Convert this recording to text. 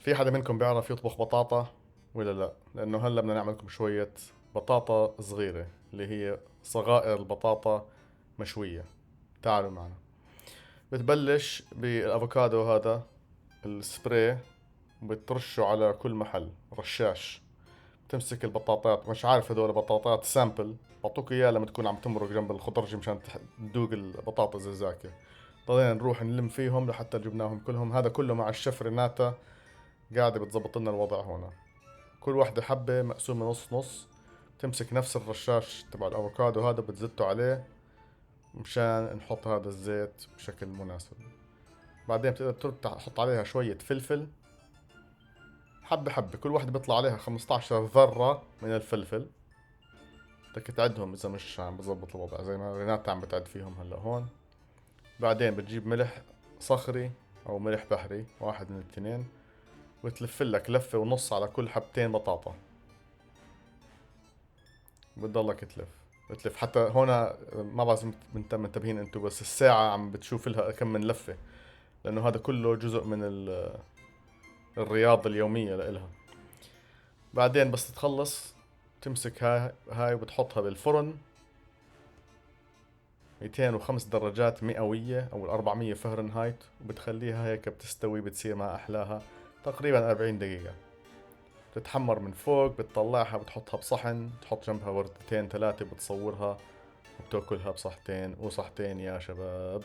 في حدا منكم بيعرف يطبخ بطاطا ولا لا؟ لأنه هلا بدنا نعمل لكم شوية بطاطا صغيرة اللي هي صغائر البطاطا مشوية. تعالوا معنا. بتبلش بالأفوكادو هذا السبراي، بترشه على كل محل رشاش. تمسك البطاطات، مش عارف هذول بطاطات سامبل، بعطوك اياه لما تكون عم تمرق جنب الخضرجي مشان تذوق البطاطا زاكي. ضلينا نروح نلم فيهم لحتى جبناهم كلهم. هذا كله مع الشيف ريناتا قاعدة بتزبط لنا الوضع هنا. كل واحدة حبة مقسومة نص نص. تمسك نفس الرشاش تبع الأفوكادو هذا بتزته عليه مشان نحط هذا الزيت بشكل مناسب. بعدين بتقدر تحط عليها شوية فلفل، حبة حبة، كل واحدة بيطلع عليها 15 ذرة من الفلفل. بدك تعدهم إذا مش عم بزبط الوضع زي ما ريناتا عم بتعد فيهم هلا هون. بعدين بتجيب ملح صخري أو ملح بحري، واحد من الاثنين، وتلف لك لفة ونص على كل حبتين بطاطا. بتضلك تلف بتلف حتى هنا. ما بعرف إذا منتبهين انتو، بس الساعة عم بتشوف لها كم من لفة، لأنه هذا كله جزء من الرياضة اليومية لإلها. بعدين بس تخلص تمسك هاي وبتحطها بالفرن 205 درجات مئوية أو 400 فهرنهايت، وبتخليها هيك بتستوي، بتصير ما أحلاها تقريبا 40 دقيقة. بتتحمر من فوق، بتطلعها بتحطها بصحن، تحط جنبها وردتين ثلاثة، بتصورها وبتاكلها بصحتين وصحتين يا شباب.